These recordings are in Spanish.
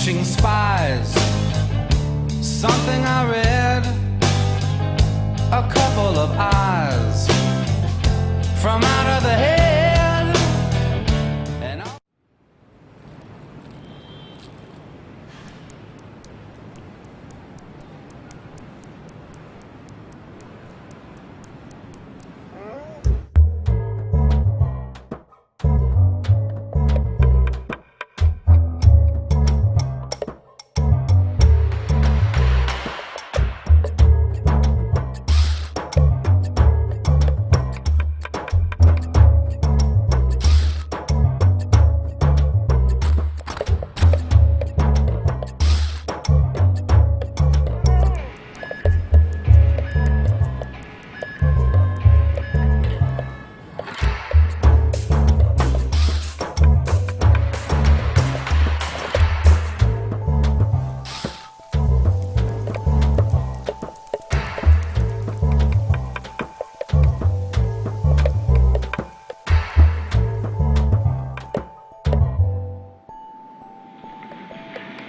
watching spies. Something I read, a couple of eyes from out of the head. And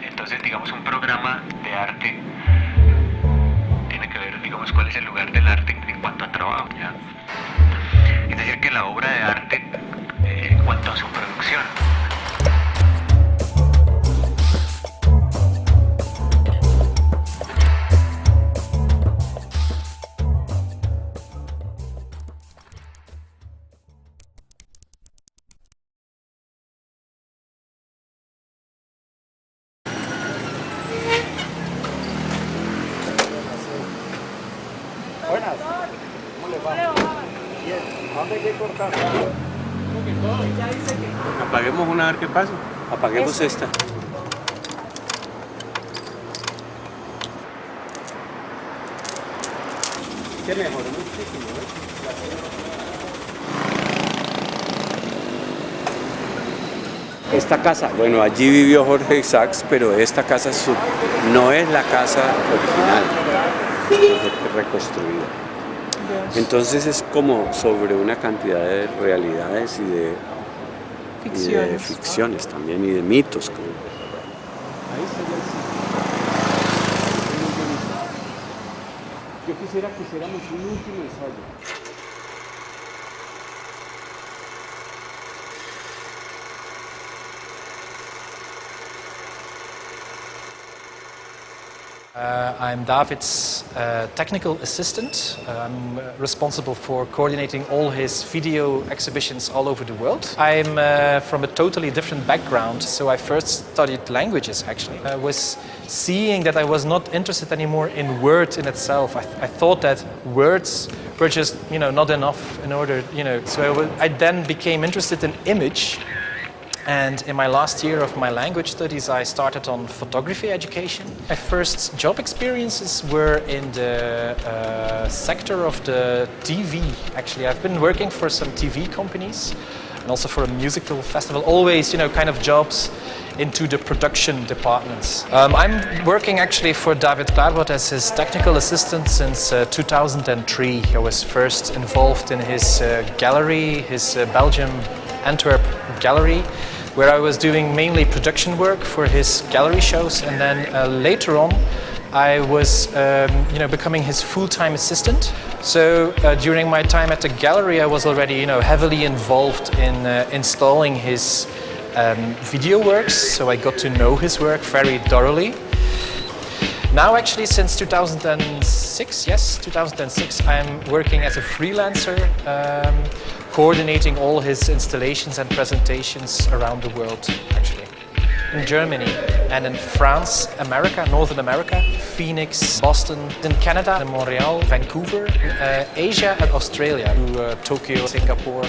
entonces, digamos, un programa de arte tiene que ver, digamos, cuál es el lugar del arte en cuanto a trabajo, ¿ya? Es decir, que la obra de arte, en cuanto a su producción, Buenas. ¿Cómo le va? Bien. ¿A dónde hay que cortar? Apaguemos una a ver qué pasa. Apaguemos esta. Que mejoró muchísimo, Esta casa, bueno, allí vivió Jorge Isaacs, pero esta casa no es la casa original, es reconstruida. Entonces es como sobre una cantidad de realidades y de ficciones también y de mitos. Ahí sería el sitio. Yo quisiera que hiciéramos un último ensayo. I'm David's technical assistant. I'm responsible for coordinating all his video exhibitions all over the world. I'm from a totally different background, so I first studied languages actually. I was seeing that I was not interested anymore in words in itself. I thought that words were just, not enough in order, So I then became interested in image. And in my last year of my language studies, I started on photography education. My first job experiences were in the sector of the TV. Actually, I've been working for some TV companies and also for a musical festival. Always, kind of jobs into the production departments. I'm working actually for David Klaarbot as his technical assistant since 2003. I was first involved in his gallery, his Belgium Antwerp gallery, where I was doing mainly production work for his gallery shows, and then later on I was becoming his full-time assistant. So during my time at the gallery I was already heavily involved in installing his video works, so I got to know his work very thoroughly. Now actually since 2006, I'm working as a freelancer, coordinating all his installations and presentations around the world, actually. In Germany and in France, America, Northern America, Phoenix, Boston, in Canada, in Montreal, Vancouver, Asia and Australia, to Tokyo, Singapore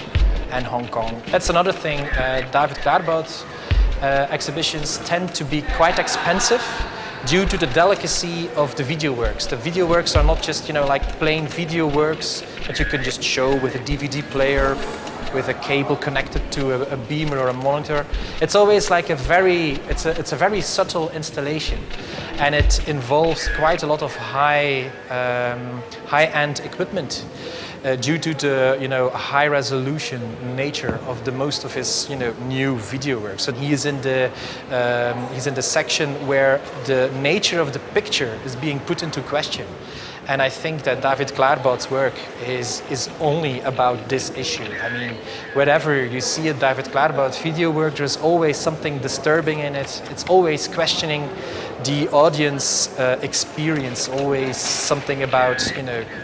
and Hong Kong. That's another thing, David Klaarbot exhibitions tend to be quite expensive due to the delicacy of the video works. The video works are not just, like plain video works that you can just show with a DVD player, with a cable connected to a beamer or a monitor. It's always like it's a very subtle installation, and it involves quite a lot of high-end equipment. due to the high resolution nature of the most of his new video work. So he's in the section where the nature of the picture is being put into question. And I think that David Klaarbod's work is only about this issue. I mean, wherever you see a David Klaarbod video work, there's always something disturbing in it. It's always questioning the audience experience, always something about,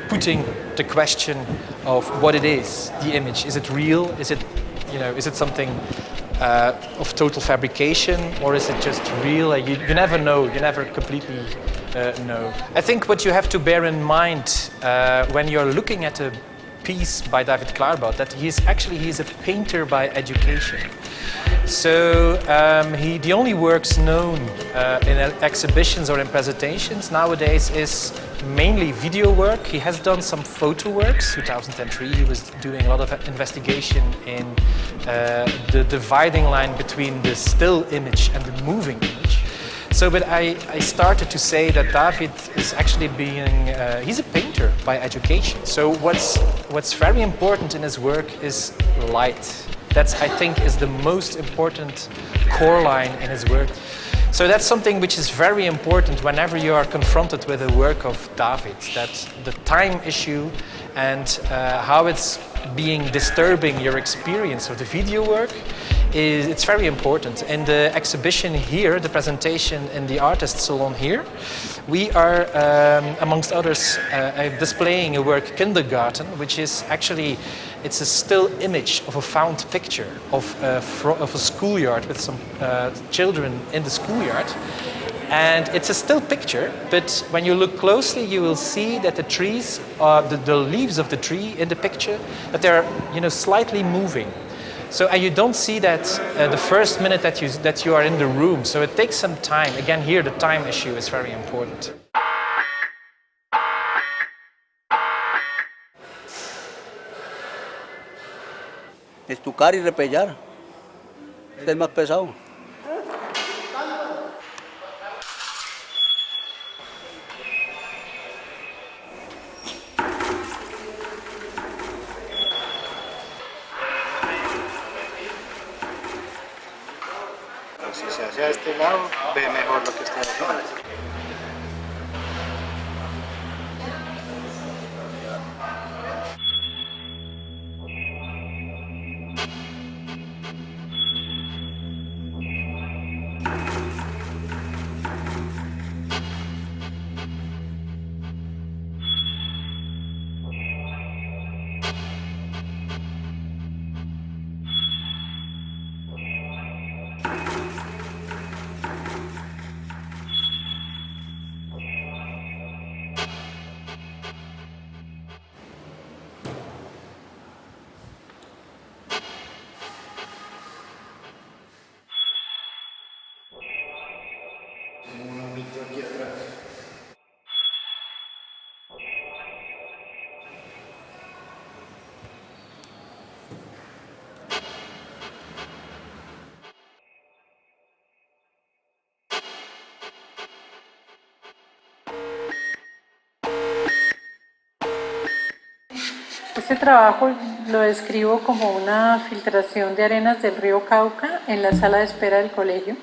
putting the question of what it is, the image. Is it real? Is it something of total fabrication, or is it just real? You never know. You never completely know. I think what you have to bear in mind when you're looking at a piece by David Klaarbod, that he's a painter by education. So the only works known in exhibitions or in presentations nowadays is mainly video work. He has done some photo works. 2003 he was doing a lot of investigation in the dividing line between the still image and the moving image. So, but I started to say that David is actually he's a painter by education. So what's very important in his work is light. That's, I think, is the most important core line in his work. So that's something which is very important whenever you are confronted with a work of David, that the time issue and how it's being disturbing your experience of the video work, it's very important. In the exhibition here, the presentation in the Artist Salon here, we are, amongst others, displaying a work, Kindergarten, which is actually, it's a still image of a found picture of a schoolyard with some children in the schoolyard. And it's a still picture, but when you look closely, you will see that the trees, the leaves of the tree in the picture, that they're slightly moving. So you don't see that the first minute that you are in the room. So it takes some time. Again, here the time issue is very important. Estucar y repellar. Este es más pesado. Si se hace a este lado, ve mejor lo que está haciendo. Este trabajo lo describo como una filtración de arenas del río Cauca en la sala de espera del colegio.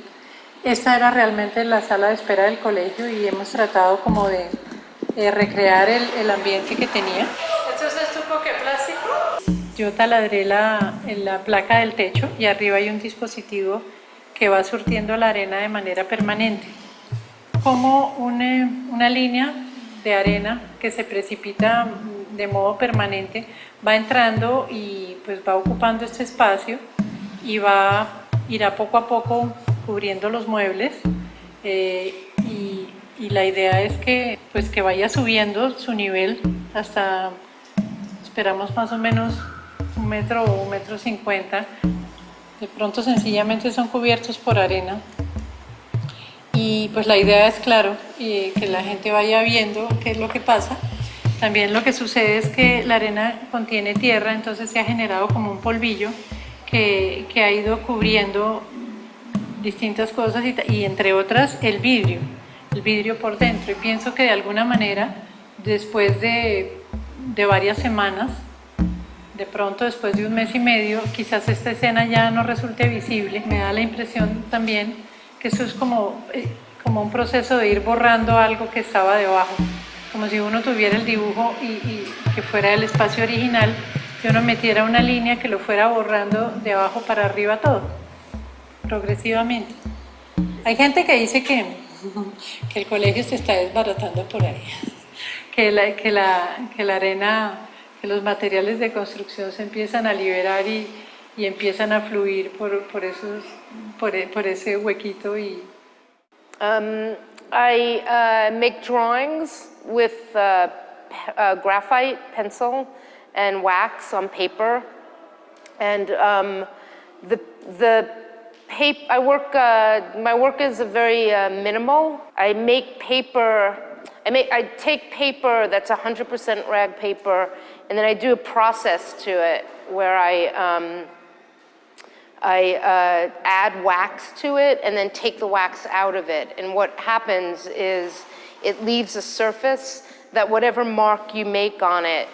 Esta era realmente la sala de espera del colegio y hemos tratado como de recrear el ambiente que tenía. ¿Esto es estuco plástico? Yo taladré la placa del techo y arriba hay un dispositivo que va surtiendo la arena de manera permanente. Como una línea de arena que se precipita de modo permanente va entrando y pues va ocupando este espacio y irá poco a poco cubriendo los muebles y la idea es que vaya subiendo su nivel hasta, esperamos más o menos 1 metro o 1,50 metros. De pronto sencillamente son cubiertos por arena y pues la idea es, claro, que la gente vaya viendo qué es lo que pasa. También lo que sucede es que la arena contiene tierra, entonces se ha generado como un polvillo que ha ido cubriendo distintas cosas y entre otras el vidrio por dentro. Y pienso que de alguna manera, después de de varias semanas. De pronto, después de un mes y medio, quizás esta escena ya no resulte visible. Me da la impresión también que eso es como un proceso de ir borrando algo que estaba debajo, como si uno tuviera el dibujo y que fuera el espacio original, que uno metiera una línea que lo fuera borrando de abajo para arriba todo, progresivamente. Hay gente que dice que el colegio se está desbaratando por ahí, que la arena, que los materiales de construcción se empiezan a liberar y empiezan a fluir por ese huequito. I make drawings with graphite pencil and wax on paper, and my work is very minimal. I make paper. I take paper that's 100% rag paper, and then I do a process to it where I add wax to it and then take the wax out of it. And what happens is it leaves a surface that whatever mark you make on it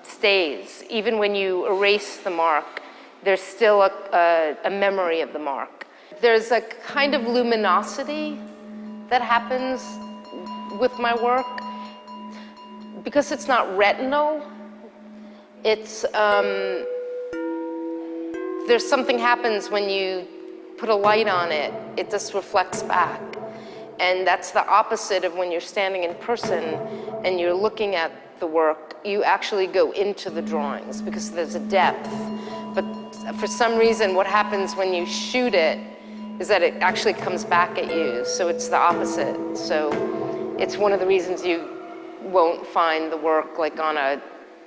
stays. Even when you erase the mark, there's still a memory of the mark. There's a kind of luminosity that happens with my work. Because it's not retinal, it's there's something happens when you put a light on it, it just reflects back. And that's the opposite of when you're standing in person and you're looking at the work. You actually go into the drawings because there's a depth. But for some reason, what happens when you shoot it is that it actually comes back at you. So it's the opposite. So it's one of the reasons you won't find the work like on a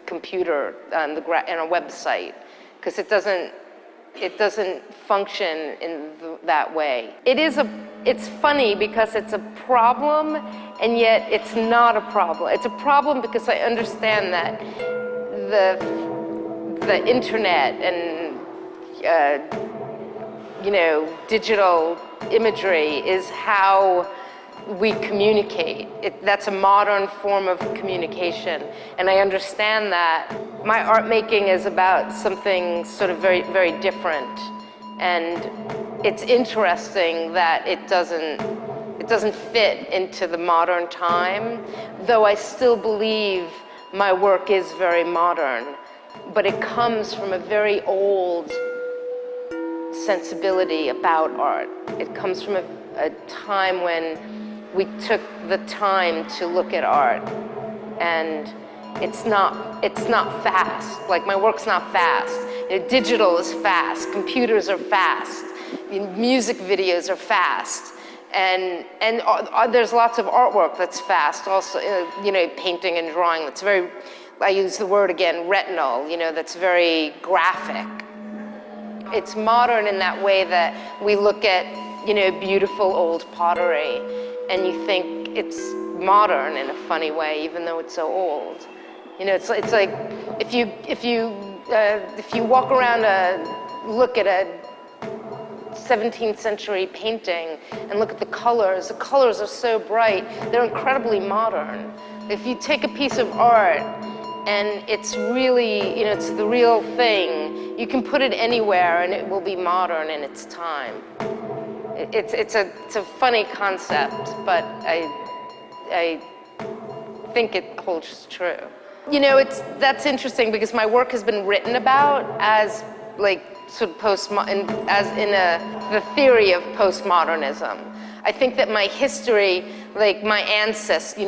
computer, on a website, because it doesn't function in that way. It's funny because it's a problem, and yet it's not a problem. It's a problem because I understand that the internet and digital imagery is how we communicate. That's a modern form of communication, and I understand that. My art making is about something sort of very, very different, and it's interesting that it doesn't fit into the modern time, though I still believe my work is very modern, but it comes from a very old sensibility about art. It comes from a time when we took the time to look at art, and it's not fast. Like, my work's not fast. Digital is fast, computers are fast, music videos are fast, and there's lots of artwork that's fast also, painting and drawing that's very, I use the word again, retinal, that's very graphic. It's modern in that way that we look at, beautiful old pottery, and you think it's modern in a funny way, even though it's so old. It's like if you walk around look at a 17th century painting and look at the colors are so bright, they're incredibly modern. If you take a piece of art and it's really, it's the real thing, you can put it anywhere and it will be modern in its time. It's a funny concept, but I think it holds true. That's interesting because my work has been written about as like sort of the theory of postmodernism. I think that my history, like my ancestors,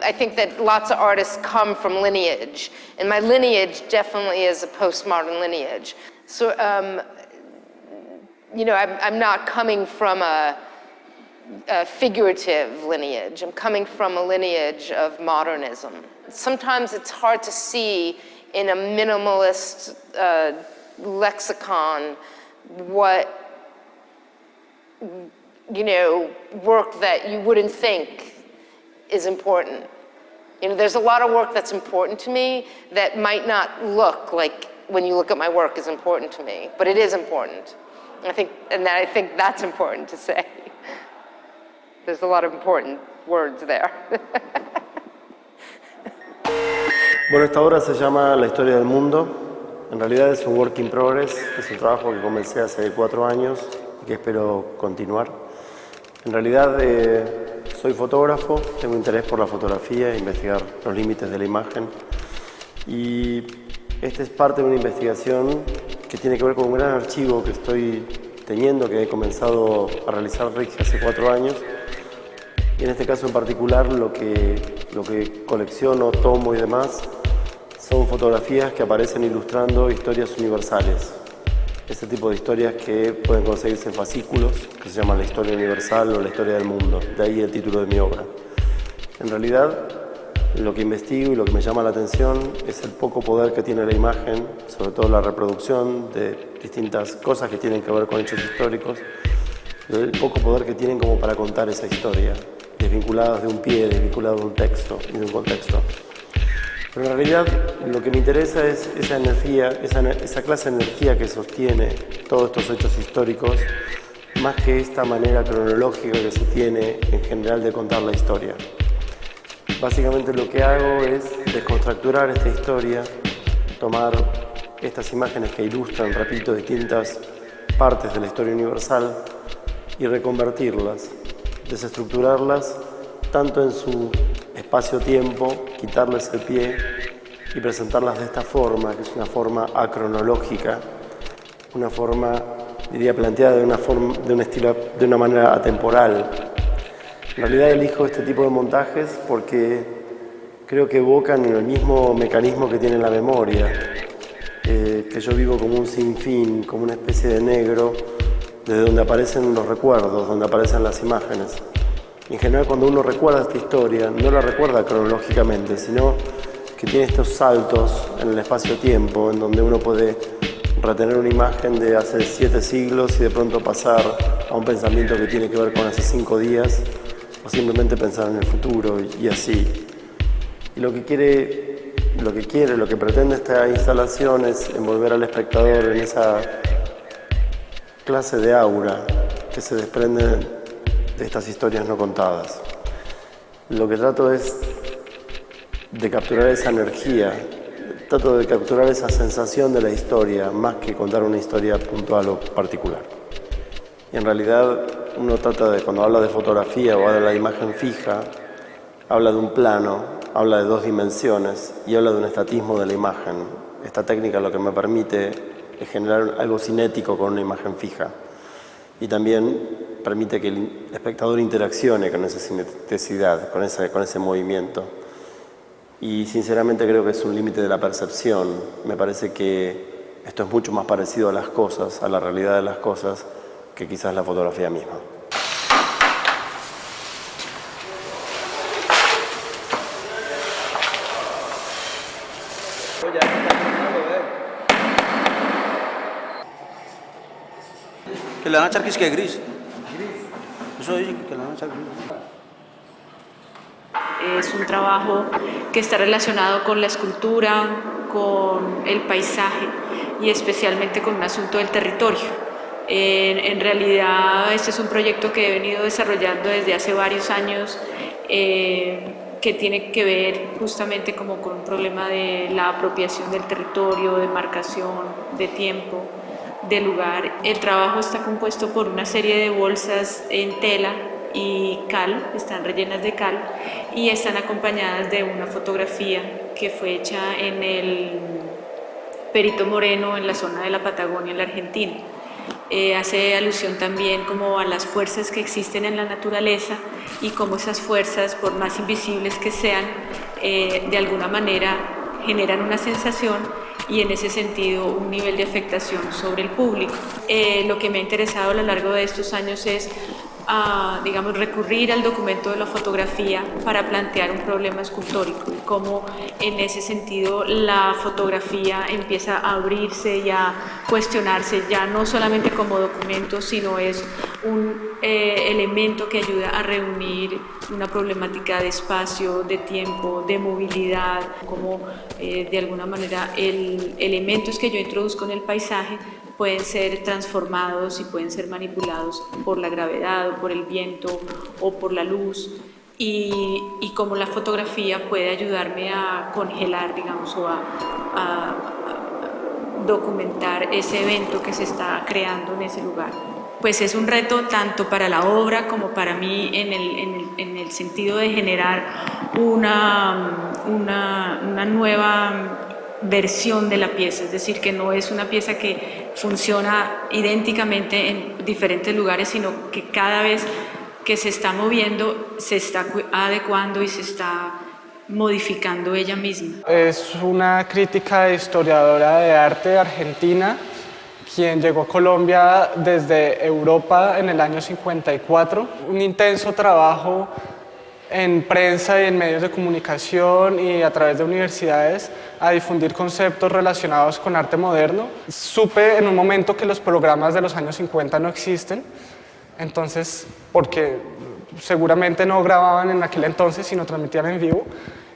I think that lots of artists come from lineage, and my lineage definitely is a postmodern lineage. So, I'm not coming from a figurative lineage. I'm coming from a lineage of modernism. Sometimes it's hard to see in a minimalist lexicon what, work that you wouldn't think is important. There's a lot of work that's important to me that might not look like, when you look at my work, is important to me, but it is important. I think that's important to say. There's a lot of important words there. Bueno, esta obra se llama La historia del mundo. En realidad es un work in progress, es un trabajo que comencé hace 4 años y que espero continuar. En realidad soy fotógrafo, tengo interés por la fotografía, investigar los límites de la imagen. Y esta es parte de una investigación que tiene que ver con un gran archivo que estoy teniendo, que he comenzado a realizar hace 4 años. Y en este caso en particular lo que colecciono, tomo y demás son fotografías que aparecen ilustrando historias universales. Este tipo de historias que pueden conseguirse en fascículos, que se llaman la historia universal o la historia del mundo. De ahí el título de mi obra. En realidad, lo que investigo y lo que me llama la atención es el poco poder que tiene la imagen, sobre todo la reproducción de distintas cosas que tienen que ver con hechos históricos, el poco poder que tienen como para contar esa historia, desvinculadas de un pie, desvinculadas de un texto y de un contexto. Pero en realidad lo que me interesa es esa energía, esa clase de energía que sostiene todos estos hechos históricos, más que esta manera cronológica que se tiene en general de contar la historia. Básicamente lo que hago es desconstructurar esta historia, tomar estas imágenes que ilustran, repito, distintas partes de la historia universal y reconvertirlas, desestructurarlas tanto en su espacio-tiempo, quitarles el pie y presentarlas de esta forma, que es una forma acronológica, una forma, diría, planteada de una manera atemporal. En realidad elijo este tipo de montajes porque creo que evocan el mismo mecanismo que tiene la memoria, que yo vivo como un sinfín, como una especie de negro, desde donde aparecen los recuerdos, donde aparecen las imágenes. En general, cuando uno recuerda esta historia, no la recuerda cronológicamente, sino que tiene estos saltos en el espacio-tiempo, en donde uno puede retener una imagen de hace 7 siglos y de pronto pasar a un pensamiento que tiene que ver con hace 5 días, o simplemente pensar en el futuro y así. Y lo que pretende esta instalación es envolver al espectador en esa clase de aura que se desprende de estas historias no contadas. Lo que trato es de capturar esa energía, trato de capturar esa sensación de la historia, más que contar una historia puntual o particular. Y en realidad uno trata de, cuando habla de fotografía o habla de la imagen fija, habla de un plano, habla de 2 dimensiones y habla de un estatismo de la imagen. Esta técnica lo que me permite es generar algo cinético con una imagen fija. Y también permite que el espectador interaccione con esa cineticidad, con ese movimiento. Y sinceramente creo que es un límite de la percepción. Me parece que esto es mucho más parecido a las cosas, a la realidad de las cosas, que quizás la fotografía misma. Que le van a echar que gris. Eso dicen que le van a echar gris. Es un trabajo que está relacionado con la escultura, con el paisaje y especialmente con un asunto del territorio. En realidad este es un proyecto que he venido desarrollando desde hace varios años que tiene que ver justamente como con un problema de la apropiación del territorio, de marcación, de tiempo, de lugar. El trabajo está compuesto por una serie de bolsas en tela y cal, están rellenas de cal y están acompañadas de una fotografía que fue hecha en el Perito Moreno, en la zona de la Patagonia, en la Argentina. Hace alusión también como a las fuerzas que existen en la naturaleza y cómo esas fuerzas, por más invisibles que sean, de alguna manera generan una sensación y en ese sentido un nivel de afectación sobre el público. Lo que me ha interesado a lo largo de estos años es digamos, recurrir al documento de la fotografía para plantear un problema escultórico, cómo en ese sentido la fotografía empieza a abrirse y a cuestionarse ya no solamente como documento, sino es un elemento que ayuda a reunir una problemática de espacio, de tiempo, de movilidad, como de alguna manera elementos que yo introduzco en el paisaje pueden ser transformados y pueden ser manipulados por la gravedad o por el viento o por la luz y cómo la fotografía puede ayudarme a congelar, digamos, o a documentar ese evento que se está creando en ese lugar. Pues es un reto tanto para la obra como para mí en el sentido de generar una nueva versión de la pieza, es decir, que no es una pieza que funciona idénticamente en diferentes lugares, sino que cada vez que se está moviendo, se está adecuando y se está modificando ella misma. Es una crítica historiadora de arte argentina, quien llegó a Colombia desde Europa en el año 54. Un intenso trabajo en prensa y en medios de comunicación y a través de universidades a difundir conceptos relacionados con arte moderno. Supe en un momento que los programas de los años 50 no existen, entonces, porque seguramente no grababan en aquel entonces, sino transmitían en vivo.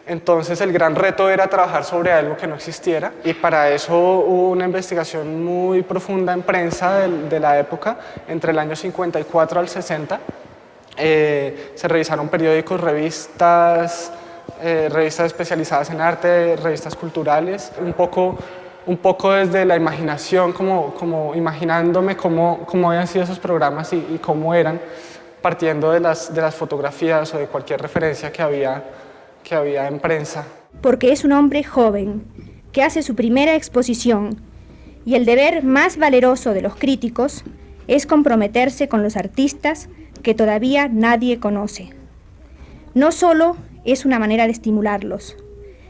Entonces el gran reto era trabajar sobre algo que no existiera, y para eso hubo una investigación muy profunda en prensa de la época, entre el año 54 al 60. Se revisaron periódicos, revistas especializadas en arte, revistas culturales, un poco desde la imaginación, como imaginándome cómo habían sido esos programas y cómo eran, partiendo de las fotografías o de cualquier referencia que había en prensa. Porque es un hombre joven que hace su primera exposición, y el deber más valeroso de los críticos es comprometerse con los artistas que todavía nadie conoce. No solo es una manera de estimularlos,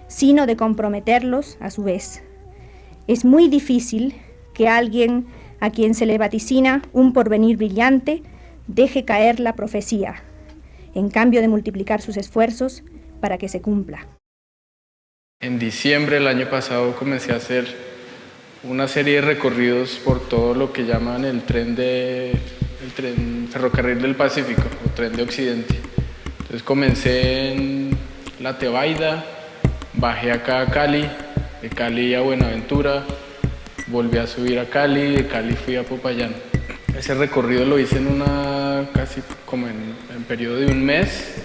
sino de comprometerlos a su vez. Es muy difícil que alguien a quien se le vaticina un porvenir brillante deje caer la profecía, en cambio de multiplicar sus esfuerzos para que se cumpla. En diciembre del año pasado comencé a hacer una serie de recorridos por todo lo que llaman el tren ferrocarril del Pacífico o tren de Occidente. Entonces comencé en La Tebaida, bajé acá a Cali, de Cali a Buenaventura, volví a subir a Cali, de Cali fui a Popayán. Ese recorrido lo hice casi como en periodo de un mes.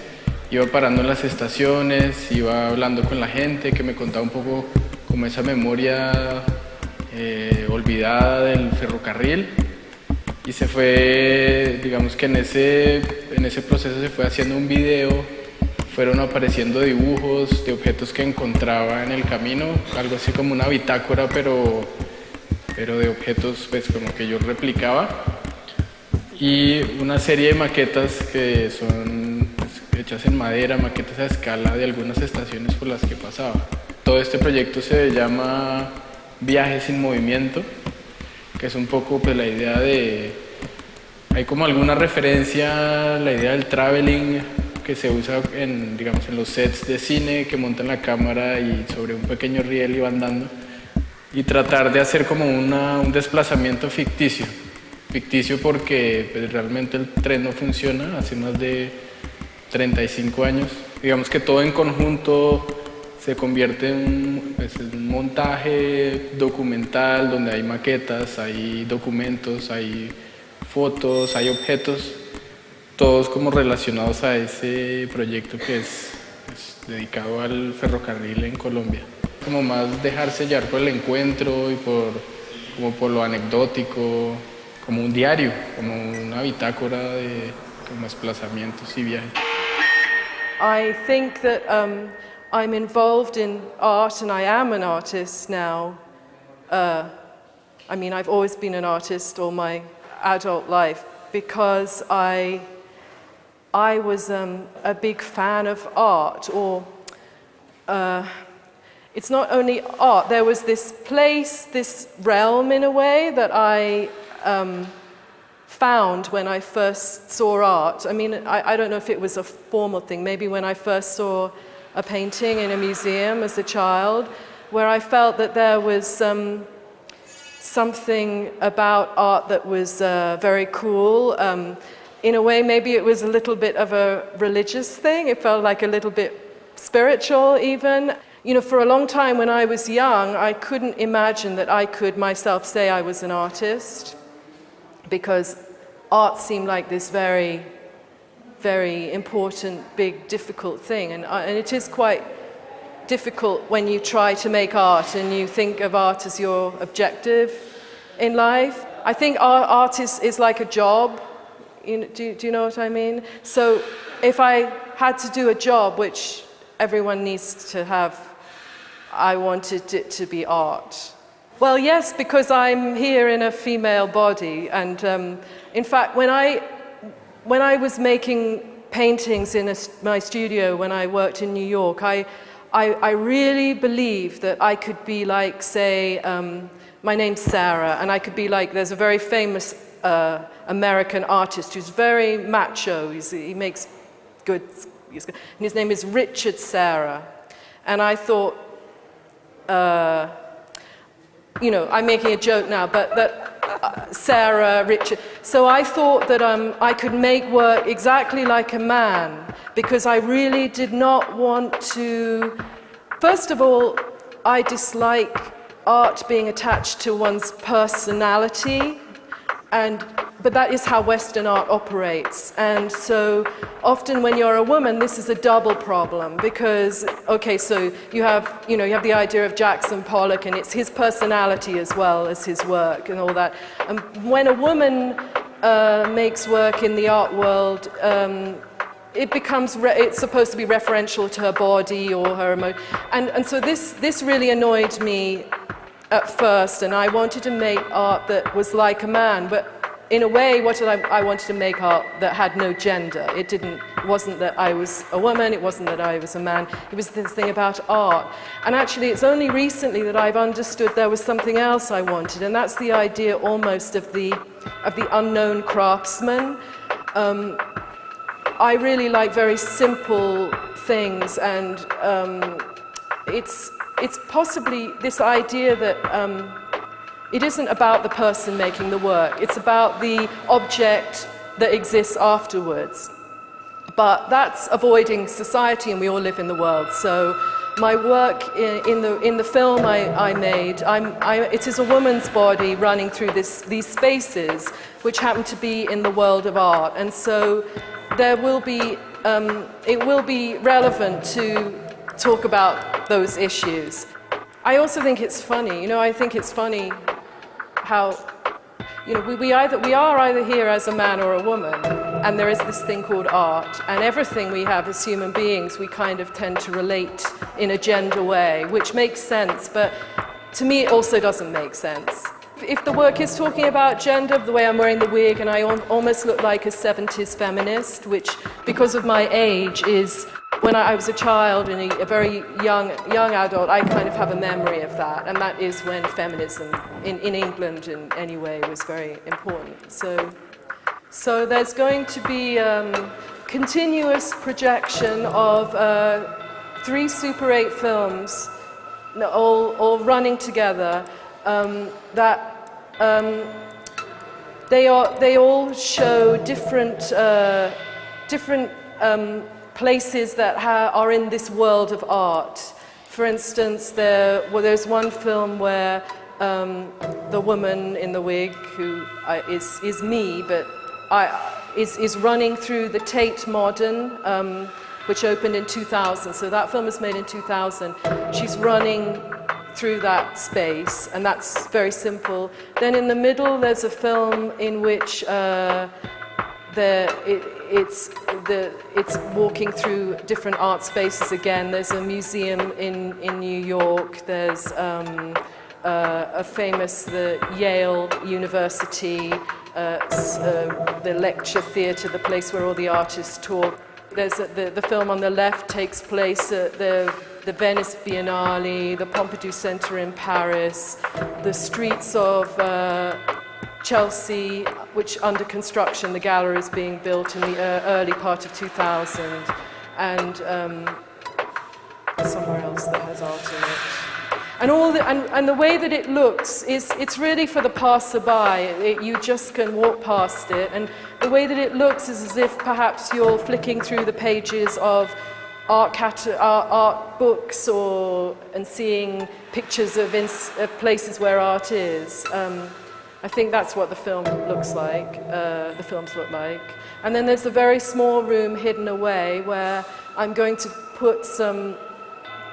Iba parando en las estaciones, iba hablando con la gente que me contaba un poco como esa memoria olvidada del ferrocarril, y se fue, digamos que en ese proceso se fue haciendo un video, fueron apareciendo dibujos de objetos que encontraba en el camino, algo así como una bitácora, pero de objetos pues como que yo replicaba, y una serie de maquetas que son hechas en madera, maquetas a escala de algunas estaciones por las que pasaba. Todo este proyecto se llama Viajes sin Movimiento, que es un poco pues, la idea de... Hay como alguna referencia a la idea del traveling que se usa en los sets de cine, que montan la cámara y sobre un pequeño riel y van andando, y tratar de hacer como un desplazamiento ficticio porque pues, realmente el tren no funciona hace más de 35 años. Digamos que todo en conjunto se convierte en un montaje documental donde hay maquetas, hay documentos, hay fotos, hay objetos, todos como relacionados a ese proyecto que es dedicado al ferrocarril en Colombia. Como más dejarse llevar por el encuentro y como por lo anecdótico, como un diario, como una bitácora de como desplazamientos y viajes. I think that I'm involved in art, and I am an artist now. I mean, I've always been an artist all my adult life because I was a big fan of art, or it's not only art. There was this place, this realm in a way that I found when I first saw art. I mean, I don't know if it was a formal thing, maybe when I first saw a painting in a museum as a child, where I felt that there was something about art that was very cool. In a way, maybe it was a little bit of a religious thing. It felt like a little bit spiritual even. You know, for a long time when I was young, I couldn't imagine that I could myself say I was an artist, because art seemed like this very very important, big, difficult thing. And it is quite difficult when you try to make art and you think of art as your objective in life. I think art is like a job. Do you know what I mean? So if I had to do a job, which everyone needs to have, I wanted it to be art. Well, yes, because I'm here in a female body. And in fact, when I was making paintings in my studio when I worked in New York, I really believed that I could be like, say, my name's Sarah, and I could be like, there's a very famous American artist who's very macho. He makes good, and his name is Richard Serra. And I thought, you know, I'm making a joke now, but that Sarah, Richard. So I thought that I could make work exactly like a man, because I really did not want to. First of all, I dislike art being attached to one's personality, but that is how Western art operates. And so often when you're a woman, this is a double problem, because, okay, so you have the idea of Jackson Pollock, and it's his personality as well as his work and all that. And when a woman makes work in the art world, it's supposed to be referential to her body or her emotion. And so this really annoyed me at first, and I wanted to make art that was like a man, but in a way, I wanted to make art that had no gender. It wasn't that I was a woman, it wasn't that I was a man, it was this thing about art. And actually, it's only recently that I've understood there was something else I wanted, and that's the idea almost of the unknown craftsman. I really like very simple things, and it's possibly this idea that it isn't about the person making the work, it's about the object that exists afterwards. But that's avoiding society, and we all live in the world. So my work in the film I made, it is a woman's body running through these spaces, which happen to be in the world of art. And so it will be relevant to talk about those issues. I also think it's funny, I think it's funny how, we are either here as a man or a woman, and there is this thing called art, and everything we have as human beings, we kind of tend to relate in a gender way, which makes sense, but to me it also doesn't make sense. If the work is talking about gender, the way I'm wearing the wig, and I almost look like a 70s feminist, which, because of my age, is when I was a child and a very young adult, I kind of have a memory of that, and that is when feminism in England, in any way, was very important. So there's going to be continuous projection of 3 Super 8 films, all running together. They all show different places that are in this world of art. For instance, there's one film where the woman in the wig, who is me, but is running through the Tate Modern, which opened in 2000. So that film was made in 2000. She's running through that space, and that's very simple. Then in the middle, there's a film in which it's walking through different art spaces again. There's a museum in New York. There's a famous, the Yale University, the lecture theatre, the place where all the artists talk. There's the film on the left takes place at the Venice Biennale, the Pompidou Center in Paris, the streets of Chelsea, which under construction, the gallery is being built in the early part of 2000, and somewhere else that has art in it. And the way that it looks it's really for the passerby. You just can walk past it, and the way that it looks is as if perhaps you're flicking through the pages of art books and seeing pictures of places where art is. I think that's what the film looks like, the films look like. And then there's a very small room hidden away where I'm going to put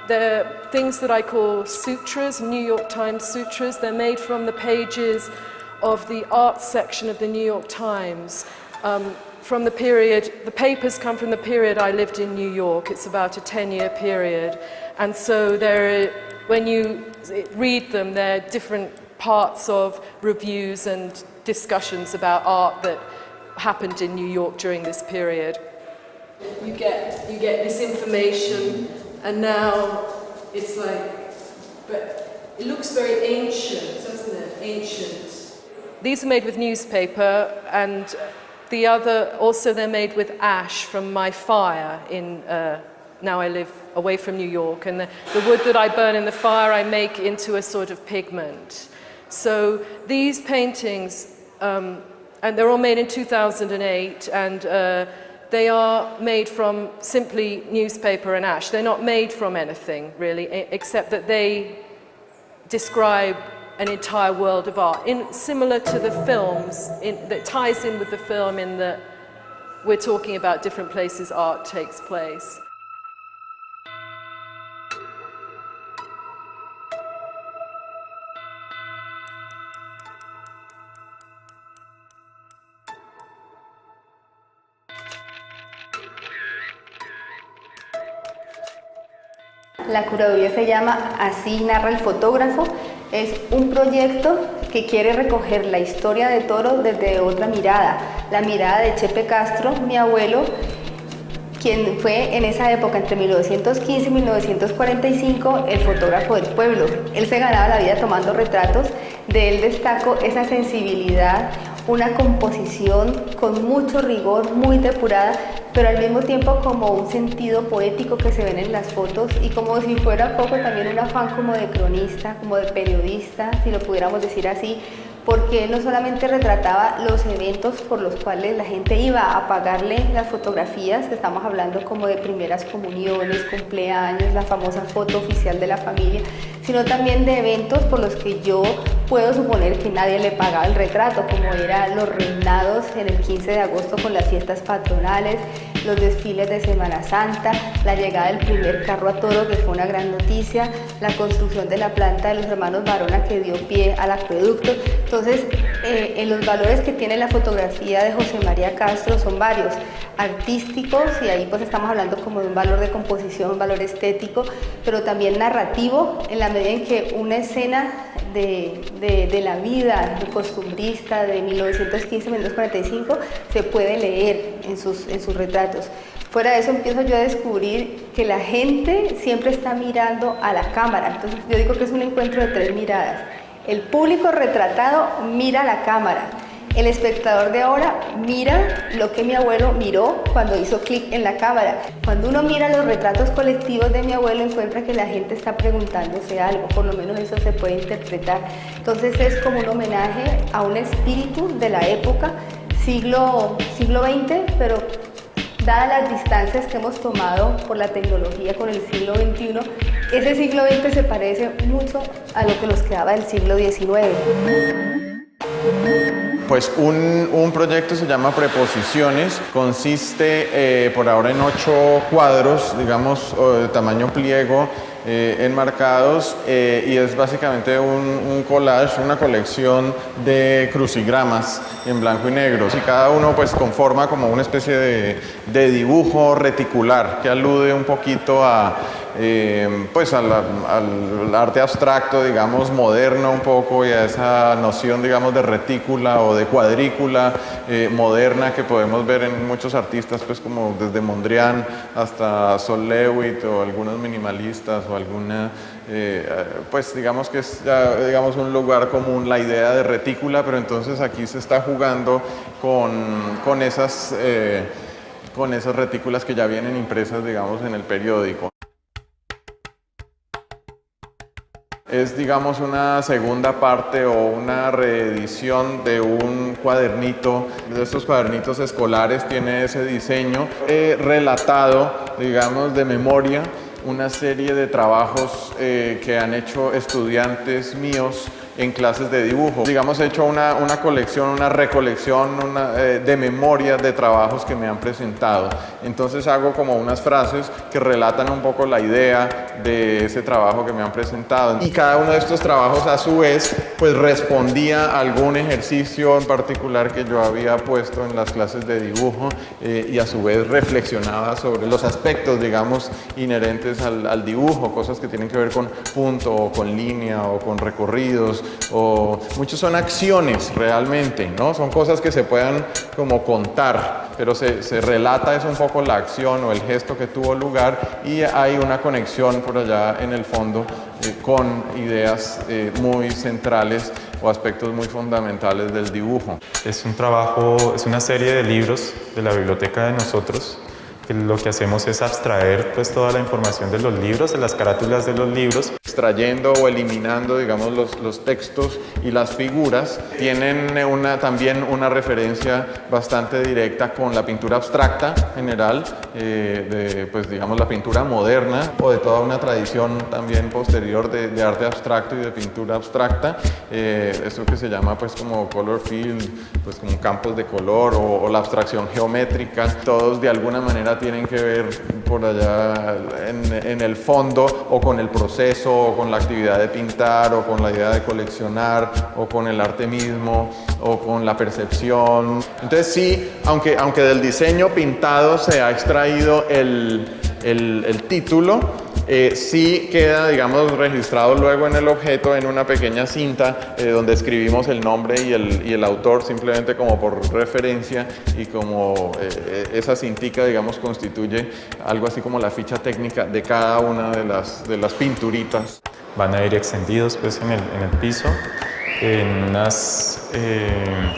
they're things that I call sutras, New York Times sutras. They're made from the pages of the art section of the New York Times. From the period, the papers come from the period I lived in New York. It's about a 10-year period. And so when you read them, they're different parts of reviews and discussions about art that happened in New York during this period. You get this information, and now it's like, but it looks very ancient, doesn't it? Ancient. These are made with newspaper, and the other, also they're made with ash from my fire in, now I live away from New York, and the wood that I burn in the fire I make into a sort of pigment. So these paintings, and they're all made in 2008, and they are made from simply newspaper and ash. They're not made from anything, really, except that they describe an entire world of art, similar to the films, that ties in with the film in that we're talking about different places art takes place. La curaduría se llama Así narra el fotógrafo. Es un proyecto que quiere recoger la historia de Toro desde otra mirada, la mirada de Chepe Castro, mi abuelo, quien fue en esa época, entre 1915 y 1945, el fotógrafo del pueblo. Él se ganaba la vida tomando retratos. De él destaco esa sensibilidad, una composición con mucho rigor, muy depurada, pero al mismo tiempo como un sentido poético que se ven en las fotos, y como si fuera poco también un afán como de cronista, como de periodista, si lo pudiéramos decir así, porque él no solamente retrataba los eventos por los cuales la gente iba a pagarle las fotografías, estamos hablando como de primeras comuniones, cumpleaños, la famosa foto oficial de la familia, sino también de eventos por los que yo puedo suponer que nadie le pagaba el retrato, como eran los reinados en el 15 de agosto con las fiestas patronales, los desfiles de Semana Santa, la llegada del primer carro a Toro, que fue una gran noticia, la construcción de la planta de los hermanos Barona que dio pie al acueducto. Entonces, en los valores que tiene la fotografía de José María Castro son varios, artísticos, y ahí pues estamos hablando como de un valor de composición, un valor estético, pero también narrativo, en la medida en que una escena de la vida costumbrista de 1915-1945 se puede leer en sus retratos. Fuera de eso empiezo yo a descubrir que la gente siempre está mirando a la cámara, entonces yo digo que es un encuentro de tres miradas. El público retratado mira a la cámara, el espectador de ahora mira lo que mi abuelo miró cuando hizo clic en la cámara. Cuando uno mira los retratos colectivos de mi abuelo, encuentra que la gente está preguntándose algo, por lo menos eso se puede interpretar. Entonces es como un homenaje a un espíritu de la época, siglo XX, pero dadas las distancias que hemos tomado por la tecnología con el siglo XXI, ese siglo XX se parece mucho a lo que nos quedaba del siglo XIX. Pues un proyecto se llama Preposiciones, consiste por ahora en 8 cuadros, digamos, de tamaño pliego, enmarcados, y es básicamente un collage, una colección de crucigramas en blanco y negro, y cada uno pues conforma como una especie de dibujo reticular que alude un poquito a pues al arte abstracto, digamos, moderno un poco, y a esa noción, digamos, de retícula o de cuadrícula moderna que podemos ver en muchos artistas, pues como desde Mondrian hasta Sol Lewitt o algunos minimalistas o alguna, pues digamos que es ya, digamos, un lugar común la idea de retícula, pero entonces aquí se está jugando con esas retículas que ya vienen impresas, digamos, en el periódico. Es, digamos, una segunda parte o una reedición de un cuadernito, de estos cuadernitos escolares. Tiene ese diseño relatado, digamos, de memoria, una serie de trabajos que han hecho estudiantes míos en clases de dibujo. Digamos, he hecho una colección, una recolección de memorias de trabajos que me han presentado. Entonces hago como unas frases que relatan un poco la idea de ese trabajo que me han presentado. Y cada uno de estos trabajos a su vez pues respondía a algún ejercicio en particular que yo había puesto en las clases de dibujo y a su vez reflexionaba sobre los aspectos, digamos, inherentes al dibujo, cosas que tienen que ver con punto o con línea o con recorridos, o muchos son acciones realmente, ¿no? Son cosas que se puedan como contar, pero se relata es un poco la acción o el gesto que tuvo lugar y hay una conexión por allá en el fondo con ideas muy centrales o aspectos muy fundamentales del dibujo. Es un trabajo, es una serie de libros de la biblioteca de nosotros, que lo que hacemos es abstraer pues toda la información de los libros, de las carátulas de los libros. Extrayendo o eliminando, digamos, los textos y las figuras, tienen también una referencia bastante directa con la pintura abstracta general, pues digamos la pintura moderna o de toda una tradición también posterior de arte abstracto y de pintura abstracta, eso que se llama pues como color field, pues como campos de color o la abstracción geométrica, todos de alguna manera tienen que ver por allá en el fondo o con el proceso o con la actividad de pintar o con la idea de coleccionar o con el arte mismo o con la percepción. Entonces sí, aunque del diseño pintado se ha extraído el título, sí queda, digamos, registrado luego en el objeto en una pequeña cinta donde escribimos el nombre y el autor simplemente como por referencia y como esa cintica, digamos, constituye algo así como la ficha técnica de cada una de las pinturitas. Van a ir extendidos pues en el piso, en unas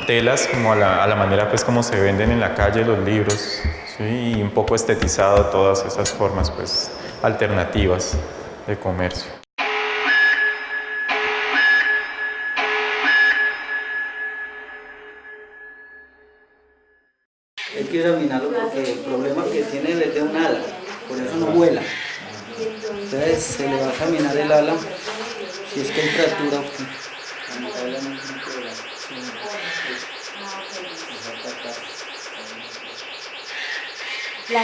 telas como a la manera pues como se venden en la calle los libros, ¿sí? Y un poco estetizado todas esas formas pues alternativas de comercio. Hay que examinarlo porque el problema que tiene es de un ala, por eso no vuela. Entonces se le va a examinar el ala si es que hay fractura. La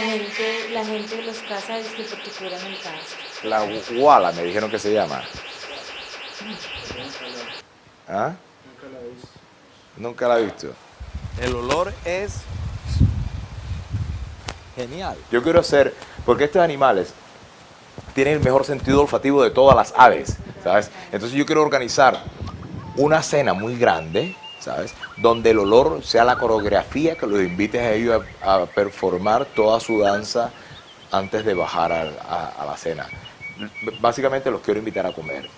gente de los casas es que particular en el caso. La Wala me dijeron que se llama. ¿Ah? Nunca la he visto. Nunca la he visto. El olor es genial. Yo quiero hacer, porque estos animales tienen el mejor sentido olfativo de todas las aves, ¿sabes? Entonces yo quiero organizar una cena muy grande, ¿sabes? Donde el olor sea la coreografía que los invites a ellos a performar toda su danza antes de bajar a la cena. Básicamente los quiero invitar a comer,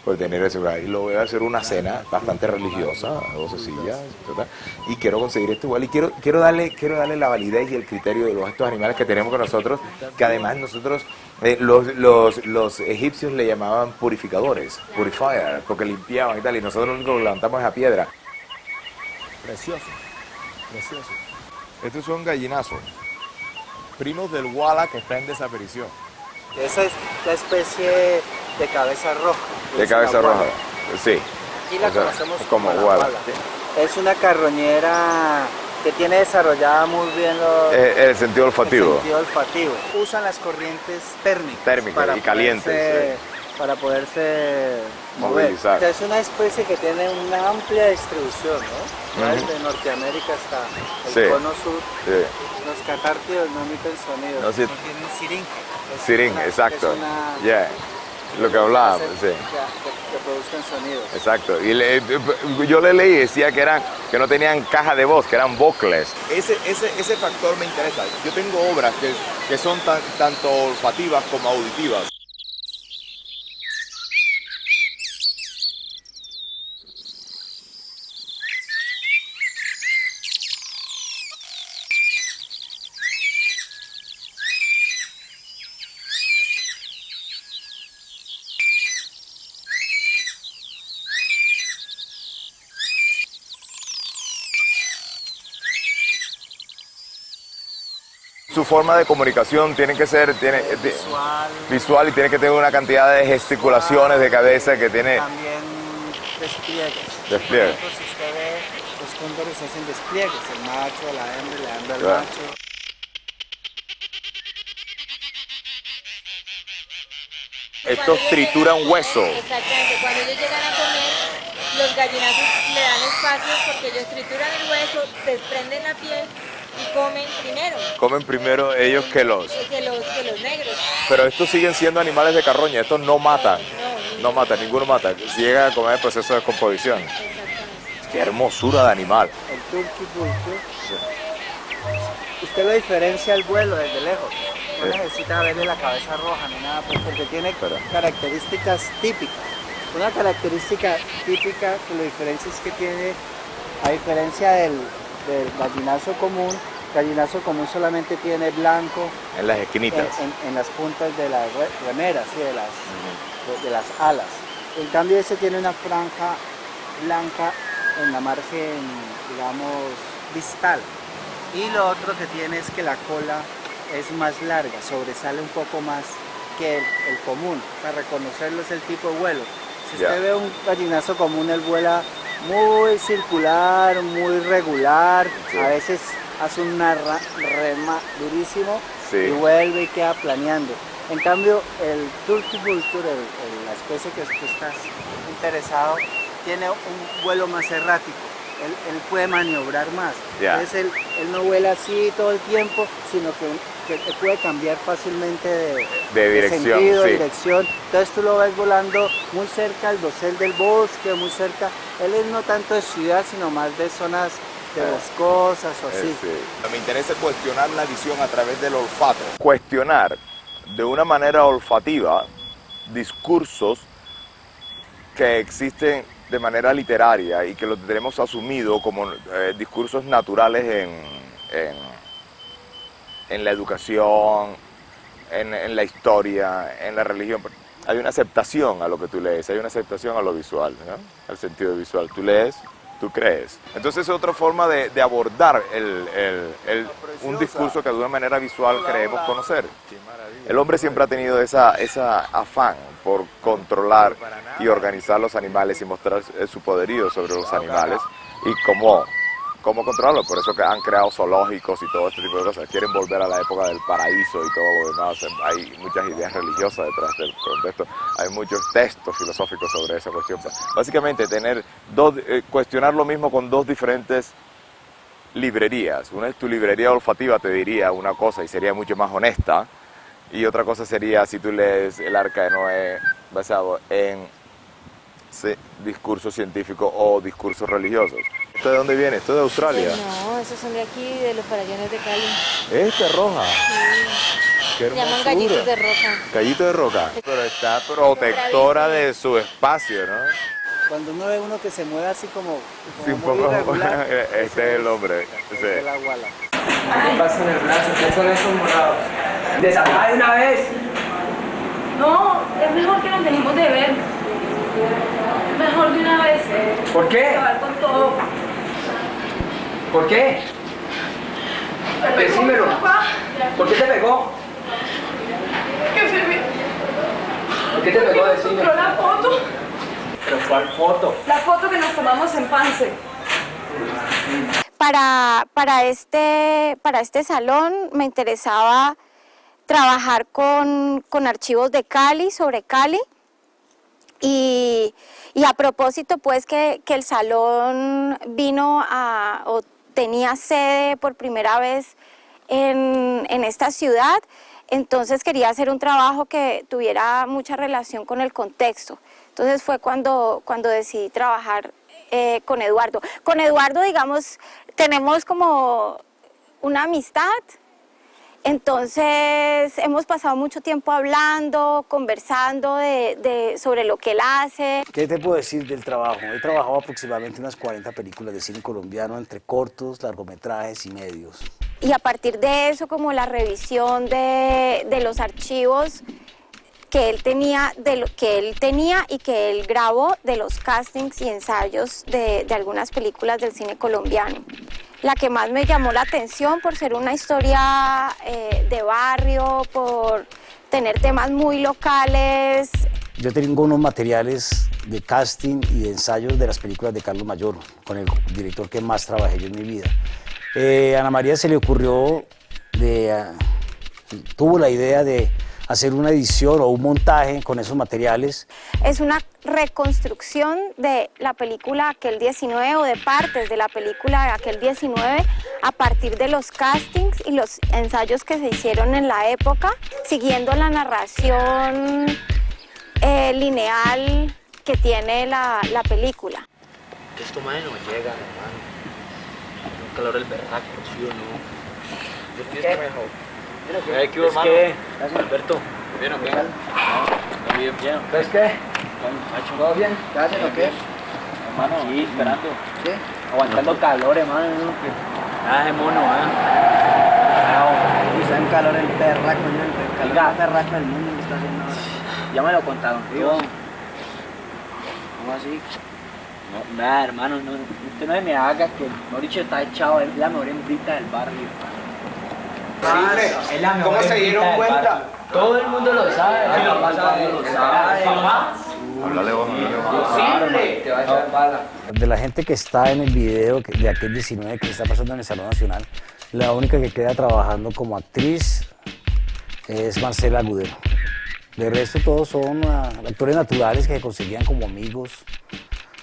por tener ese lugar. Y lo voy a hacer una cena bastante religiosa, a 12 sillas, ¿verdad? Y quiero conseguir esto igual. Y quiero darle la validez y el criterio de estos animales que tenemos con nosotros, que además nosotros, los egipcios le llamaban purificadores, purifier, porque limpiaban y tal, y nosotros lo único que levantamos es a piedra. Precioso, precioso. Estos son gallinazos, primos del wala que está en desaparición. Esa es la especie de cabeza roja. De cabeza roja, sí. Aquí la conocemos como la wala. Es una carroñera que tiene desarrollada muy bien el sentido olfativo. El sentido olfativo. Usan las corrientes térmicas. Térmicas y calientes. Para poderse movilizar. Es una especie que tiene una amplia distribución, ¿no? Desde Norteamérica hasta el cono sur. Sí. Los catártidos no emiten sonidos, no tienen siringe. Siringe, exacto. Lo que hablábamos, sí. Que produzcan sonidos. Exacto. Y yo le leí, decía que no tenían caja de voz, que eran vocales. Ese factor me interesa. Yo tengo obras que son tanto olfativas como auditivas. Su forma de comunicación tiene que ser visual y tiene que tener una cantidad de gesticulaciones de cabeza que tiene... También despliegues. Despliegues. Por ejemplo, si usted ve, los cóndores hacen despliegues, el macho, la hembra al Claro. macho. Estos trituran hueso. Exactamente, cuando ellos llegan a comer, los gallinazos le dan espacio porque ellos trituran el hueso, desprenden la piel y comen primero. Comen primero ellos que los... Que los negros. Pero estos siguen siendo animales de carroña, estos no matan. No matan, ninguno mata. Si llegan a comer el proceso de descomposición. Qué hermosura de animal. El turkey vulture, usted lo diferencia al vuelo desde lejos. No necesita verle la cabeza roja ni nada, pues, porque tiene características típicas. Una característica típica que lo diferencia es que tiene, a diferencia del gallinazo común solamente tiene blanco En las esquinitas. en las puntas de las remeras, ¿sí? de las alas. En cambio ese tiene una franja blanca en la margen, digamos, distal. Y lo otro que tiene es que la cola es más larga, sobresale un poco más que el común. Para reconocerlo es el tipo de vuelo. Si usted ve un gallinazo común, él vuela muy circular, muy regular, a veces hace una rema durísimo y vuelve y queda planeando. En cambio, el turkey vulture, la especie que tú estás interesado, tiene un vuelo más errático. Él puede maniobrar más. Entonces él no vuela así todo el tiempo, sino que puede cambiar fácilmente de dirección, sentido, sí. dirección. Entonces tú lo ves volando muy cerca al dosel del bosque, muy cerca. Él es no tanto de ciudad, sino más de zonas de boscosas o así. Me interesa cuestionar la visión a través del olfato. Cuestionar de una manera olfativa discursos que existen de manera literaria y que los tenemos asumido como discursos naturales en la educación, en la historia, en la religión. Hay una aceptación a lo que tú lees, hay una aceptación a lo visual, ¿no? Al sentido visual. Tú lees, tú crees. Entonces es otra forma de abordar un discurso que de una manera visual creemos conocer. El hombre siempre ha tenido esa afán por controlar y organizar los animales y mostrar su poderío sobre los animales y cómo controlarlo. Por eso que han creado zoológicos y todo este tipo de cosas. Quieren volver a la época del paraíso y todo lo demás. Hay muchas ideas religiosas detrás del contexto. Hay muchos textos filosóficos sobre esa cuestión. Básicamente cuestionar lo mismo con dos diferentes librerías. Una es tu librería olfativa, te diría una cosa y sería mucho más honesta. Y otra cosa sería si tú lees el Arca de Noé basado en discursos científicos o discursos religiosos. ¿Esto de dónde viene? ¿Esto es de Australia? No, esos son de aquí, de los farallones de Cali. ¿Esta es roja? Sí. ¡Qué Se llaman hermosura! gallitos de roca. Gallito de roca. Pero está protectora de su espacio, ¿no? Cuando uno ve uno que se mueve así como Sí, un muy poco. irregular, Este es el hombre. es la guala. ¿Qué pasa en el brazo? ¿Qué son esos morados? ¡Desapaga de una vez! No, es mejor que nos dejemos de ver. Mejor de una vez. ¿Por qué? Acabar con todo. ¿Por qué? Decímelo. ¿Por qué te pegó? Que se me... ¿Por qué te pegó? Decímelo. Encontró la foto. ¿Pero cuál foto? La foto que nos tomamos en Pance. Para este salón me interesaba trabajar con archivos de Cali, sobre Cali, y a propósito pues que el salón vino o tenía sede por primera vez en esta ciudad, entonces quería hacer un trabajo que tuviera mucha relación con el contexto. Entonces fue cuando decidí trabajar con Eduardo. Con Eduardo, digamos, tenemos como una amistad, entonces hemos pasado mucho tiempo hablando, conversando sobre lo que él hace. ¿Qué te puedo decir del trabajo? He trabajado aproximadamente unas 40 películas de cine colombiano entre cortos, largometrajes y medios. Y a partir de eso, como la revisión de los archivos que él tenía y que él grabó de los castings y ensayos de algunas películas del cine colombiano. La que más me llamó la atención por ser una historia de barrio, por tener temas muy locales, Yo tengo unos materiales de casting y de ensayos de las películas de Carlos Mayolo, con el director que más trabajé yo en mi vida. A Ana María se le ocurrió, tuvo la idea de hacer una edición o un montaje con esos materiales. Es una reconstrucción de la película Aquel 19 o de partes de la película Aquel 19 a partir de los castings y los ensayos que se hicieron en la época, siguiendo la narración lineal que tiene la película. Esto más no llega, hermano. Un calor el berraco, ¿sí o no? Yo estoy mejor. ¿Qué hubo, hermano? Alberto. ¿Bien o qué? Está bien. ¿Ves qué? ¿Todo bien? ¿Qué hacen o qué? Hermano, sí, esperando. ¿Qué? Aguantando calor, hermano. Nada de mono, Y está en calor el berraco, el calor más berraco del mundo que está haciendo ahora. Ya me lo contaron. ¿Cómo así? No, nada, hermano, no, usted no me haga que Mauricio está echado, es la mejor hembrita del barrio, hermano. Sí, es la mejor ¿cómo se dieron hembrita del cuenta? barrio. Todo el mundo lo sabe, Sí, lo sabe. Háblale vos, Siempre te va a echar bala. De la gente que está en el video de Aquel 19 que está pasando en el Salón Nacional, la única que queda trabajando como actriz es Marcela Agudelo. De resto todos son actores naturales que se conseguían como amigos,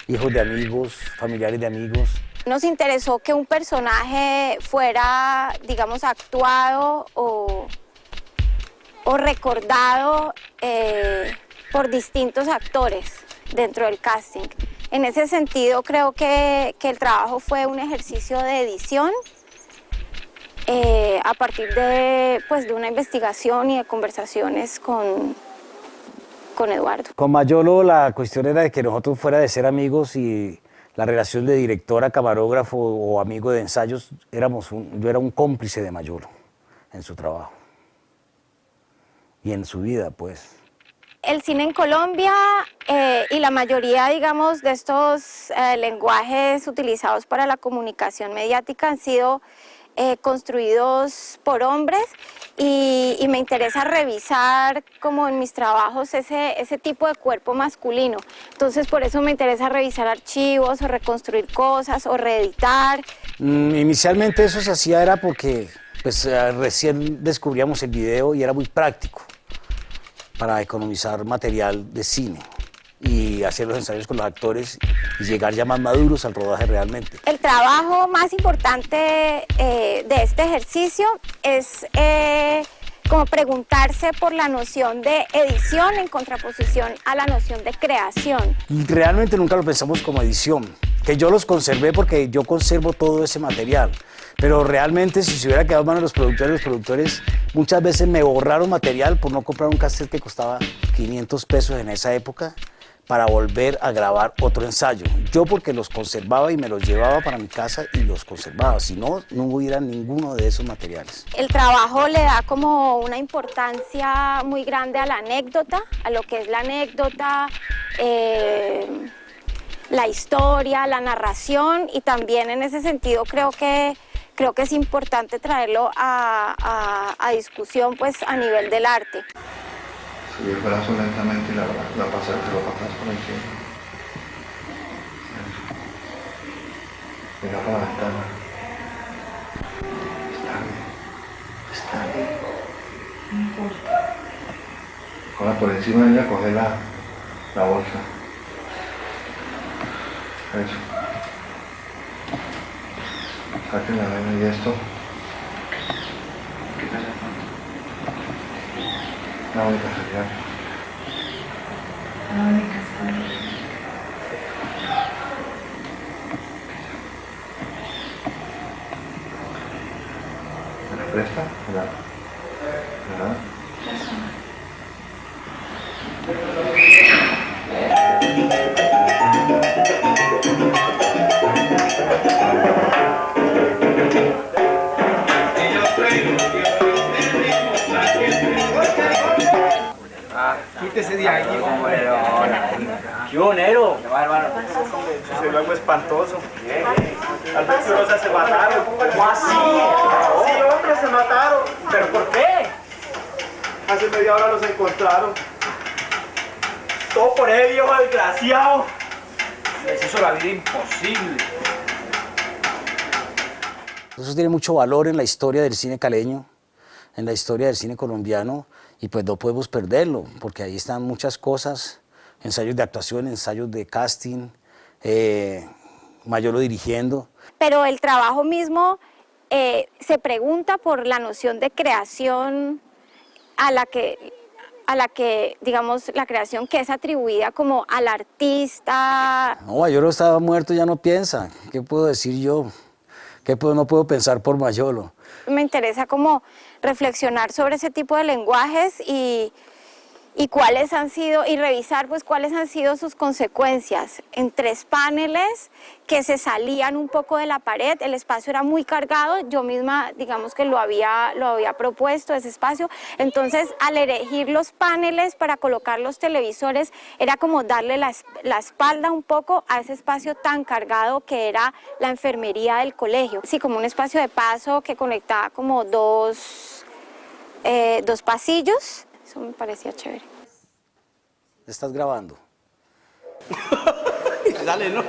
hijos de amigos, familiares de amigos. Nos interesó que un personaje fuera, digamos, actuado o recordado por distintos actores dentro del casting. En ese sentido, creo que el trabajo fue un ejercicio de edición a partir de una investigación y de conversaciones con Eduardo. Con Mayolo la cuestión era de que nosotros fuera de ser amigos y la relación de directora, camarógrafo o amigo de ensayos, yo era un cómplice de Mayolo en su trabajo y en su vida, pues. El cine en Colombia y la mayoría, digamos, de estos lenguajes utilizados para la comunicación mediática han sido construidos por hombres y me interesa revisar como en mis trabajos ese tipo de cuerpo masculino. Entonces por eso me interesa revisar archivos o reconstruir cosas o reeditar. Inicialmente eso se hacía era porque recién descubríamos el video y era muy práctico para economizar material de cine y hacer los ensayos con los actores y llegar ya más maduros al rodaje realmente. El trabajo más importante de este ejercicio es como preguntarse por la noción de edición en contraposición a la noción de creación. Realmente nunca lo pensamos como edición, que yo los conservé porque yo conservo todo ese material, pero realmente si se hubiera quedado en manos de los productores muchas veces me borraron material por no comprar un cassette que costaba 500 pesos en esa época para volver a grabar otro ensayo. Yo porque los conservaba y me los llevaba para mi casa y los conservaba, si no, no hubiera ninguno de esos materiales. El trabajo le da como una importancia muy grande a la anécdota, a lo que es la anécdota, la historia, la narración, y también en ese sentido creo que es importante traerlo a discusión pues, a nivel del arte. Subir el brazo lentamente y la pasar por aquí. Mira para la ventana. Está bien. No importa. Ahora por encima de ella coge la bolsa. Eso. Saquen la vena y esto. La única salida. La única salida. ¿Me la presta? ¿Verdad? Quítese de ahí, hombre. ¡Qué bonero! Ese luego espantoso. Alberto y Rosa se mataron. ¿Cómo así? Sí, hombre, se mataron. ¿Pero por qué? Hace media hora los encontraron. Todo por ese viejo desgraciado. Les hizo la vida imposible. Eso tiene mucho valor en la historia del cine caleño, en la historia del cine colombiano, y pues no podemos perderlo, porque ahí están muchas cosas, ensayos de actuación, ensayos de casting, Mayolo dirigiendo. Pero el trabajo mismo se pregunta por la noción de creación a la que, digamos, la creación que es atribuida como al artista. No, Mayolo estaba muerto, ya no piensa. ¿Qué puedo decir yo? No puedo pensar por Mayolo. Me interesa como reflexionar sobre ese tipo de lenguajes y cuáles han sido, y revisar pues cuáles han sido sus consecuencias en 3 paneles que se salían un poco de la pared. El espacio era muy cargado, yo misma digamos que lo había propuesto ese espacio, entonces al elegir los paneles para colocar los televisores era como darle la espalda un poco a ese espacio tan cargado que era la enfermería del colegio. Sí, como un espacio de paso que conectaba como dos pasillos. Eso me parecía chévere. ¿Estás grabando? Dale, ¿no?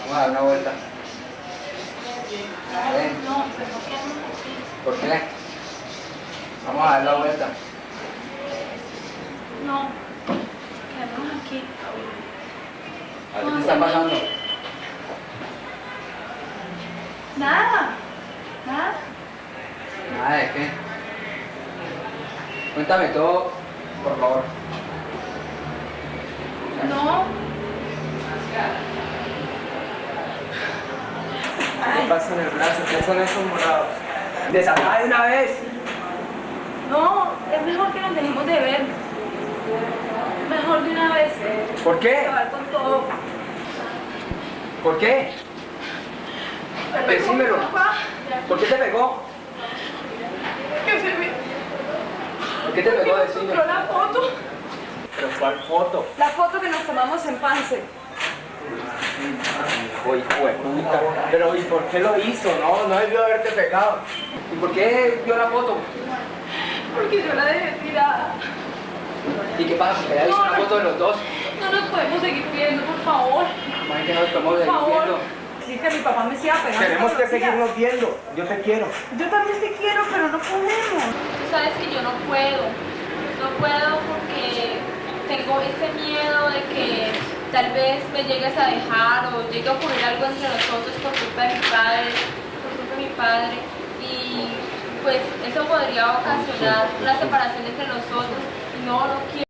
Vamos a dar una vuelta. ¿Por qué? Vamos a dar la vuelta. No, quedémonos aquí. ¿A ti te está pasando? Nada. ¿Nada de qué? Cuéntame todo, por favor. No. ¿Qué pasa en el brazo? ¿Qué son esos morados? ¡Desata de una vez! No, es mejor que nos dejemos de ver. Mejor de una vez. ¿Por qué? Acabar con todo. ¿Por qué? Decímelo. ¿Por qué te pegó? Que se me... ¿Por qué te pegó? Me Decímelo. mostró la foto. ¿Pero cuál foto? La foto que nos tomamos en Pance. Uy, puta. Pero ¿y por qué lo hizo? No debió haberte pegado. ¿Y por qué vio la foto? Porque yo la dejé tirada. ¿Y qué pasa? ¿Que ya hizo una foto de los dos? No nos podemos seguir viendo, por favor. Más que no nos podemos Por seguir favor. viendo. Sí, que mi papá me siga pegando. Tenemos que todos los días. seguirnos viendo. Yo te quiero. Yo también te quiero, pero no podemos. Tú sabes que yo no puedo. No puedo porque tengo ese miedo de que tal vez me llegues a dejar o llegue a ocurrir algo entre nosotros por culpa de mi padre. Y pues eso podría ocasionar una separación entre nosotros. No quiero.